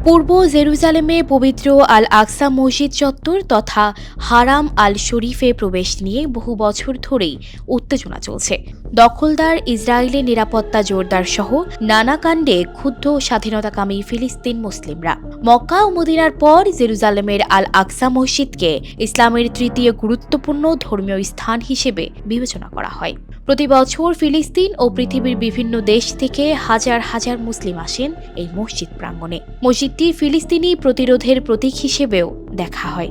পূর্ব জেরুজালেমে পবিত্র আল আকসা মসজিদ চত্বর তথা হারাম আল শরীফে প্রবেশ নিয়ে বহু বছর ধরেই উত্তেজনা চলছে। দখলদার ইসরায়েলের নিরাপত্তা জোরদার সহ নানা কাণ্ডে ক্ষুব্ধ স্বাধীনতাকামী ফিলিস্তিন মুসলিমরা। মক্কা ও মদিনার পর জেরুজালেমের আল আকসা মসজিদকে ইসলামের তৃতীয় গুরুত্বপূর্ণ ধর্মীয় স্থান হিসেবে বিবেচনা করা হয়। প্রতি বছর ফিলিস্তিন ও পৃথিবীর বিভিন্ন দেশ থেকে হাজার হাজার মুসলিম আসেন এই মসজিদ প্রাঙ্গণে। মসজিদটি ফিলিস্তিনি প্রতিরোধের প্রতীক হিসেবেও দেখা হয়।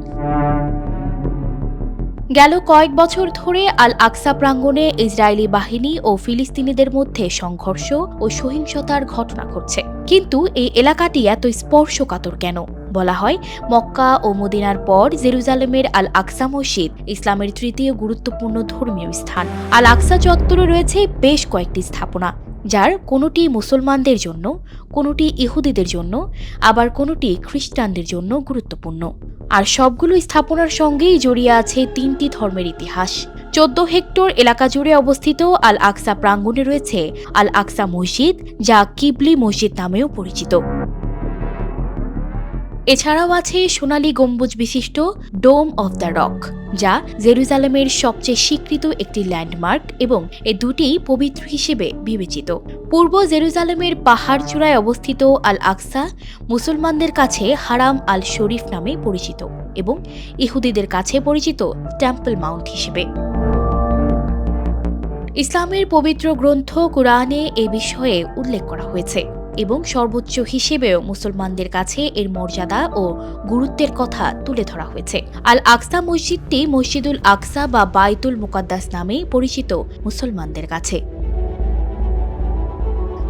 গেল কয়েক বছর ধরে আল আকসা প্রাঙ্গণে ইসরায়েলি বাহিনী ও ফিলিস্তিনিদের মধ্যে সংঘর্ষ ও সহিংসতার ঘটনা ঘটছে। কিন্তু এই এলাকাটি এত স্পর্শকাতর কেন? বলা হয়, মক্কা ও মদিনার পর জেরুজালেমের আল আকসা মসজিদ ইসলামের তৃতীয় গুরুত্বপূর্ণ ধর্মীয় স্থান। আল আকসা চত্বরে রয়েছে বেশ কয়েকটি স্থাপনা, যার কোনোটি মুসলমানদের জন্য, কোনোটি ইহুদিদের জন্য, আবার কোনোটি খ্রিস্টানদের জন্য গুরুত্বপূর্ণ। আর সবগুলো স্থাপনার সঙ্গেই জড়িয়ে আছে তিনটি ধর্মের ইতিহাস। 14 হেক্টর এলাকা জুড়ে অবস্থিত আল আকসা প্রাঙ্গণে রয়েছে আল আকসা মসজিদ, যা কিবলি মসজিদ নামেও পরিচিত। এছাড়াও আছে সোনালী গম্বুজ বিশিষ্ট ডোম অফ দ্য রক, যা জেরুজালেমের সবচেয়ে স্বীকৃত একটি ল্যান্ডমার্ক এবং এ দুটিই পবিত্র হিসেবে বিবেচিত। পূর্ব জেরুজালেমের পাহাড় চূড়ায় অবস্থিত আল আকসা মুসলমানদের কাছে হারাম আল শরীফ নামে পরিচিত এবং ইহুদিদের কাছে পরিচিত টেম্পল মাউন্ট হিসেবে। ইসলামের পবিত্র গ্রন্থ কুরআনে এ বিষয়ে উল্লেখ করা হয়েছে এবং সর্বোচ্চ হিসেবেও মুসলমানদের কাছে এর মর্যাদা ও গুরুত্বের কথা তুলে ধরা হয়েছে। আল আকসা মসজিদটি মসজিদুল আকসা বা বাইতুল মুকাদ্দাস নামে পরিচিত মুসলমানদের কাছে।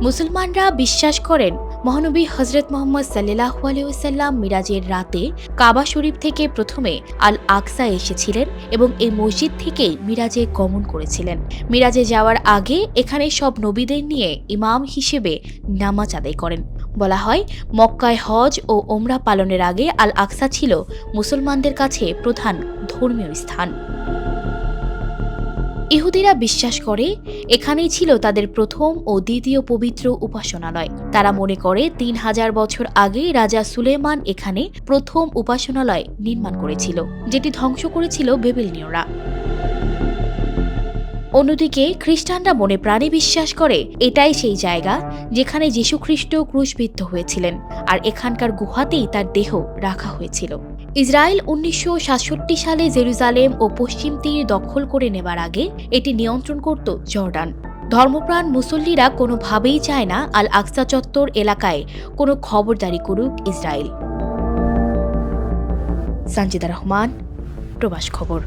মুসলমানরা বিশ্বাস করেন মহানবী হযরত মুহাম্মদ সাল্লাল্লাহু আলাইহি ওয়াসাল্লাম মিরাজের রাতে কাবা শরীফ থেকে প্রথমে আল আকসা এসেছিলেন এবং এই মসজিদ থেকেই মিরাজে গমন করেছিলেন। মিরাজে যাওয়ার আগে এখানে সব নবীদের নিয়ে ইমাম হিসেবে নামাজ আদায় করেন। বলা হয়, মক্কায় হজ ও ওমরা পালনের আগে আল আকসা ছিল মুসলমানদের কাছে প্রধান ধর্মীয় স্থান। ইহুদিরা বিশ্বাস করে এখানেই ছিল তাদের প্রথম ও দ্বিতীয় পবিত্র উপাসনালয়। তারা মনে করে 3000 বছর আগে রাজা সুলেমান এখানে প্রথম উপাসনালয় নির্মাণ করেছিল, যেটি ধ্বংস করেছিল বেবিলনীয়রা। অন্যদিকে খ্রিস্টানরা মনে প্রাণে বিশ্বাস করে এটাই সেই জায়গা যেখানে যীশুখ্রিস্ট ক্রুশবিদ্ধ হয়েছিলেন, আর এখানকার গুহাতেই তার দেহ রাখা হয়েছিল। ইসরায়েল 1967 সালে জেরুজালেম ও পশ্চিম তীর দখল করে নেবার আগে এটি নিয়ন্ত্রণ করত জর্ডান। ধর্মপ্রাণ মুসল্লিরা কোনোভাবেই চায় না আল আকসা চত্বর এলাকায় কোনো খবরদারি করুক ইসরায়েল। সানজিদা রহমান, প্রবাস খবর।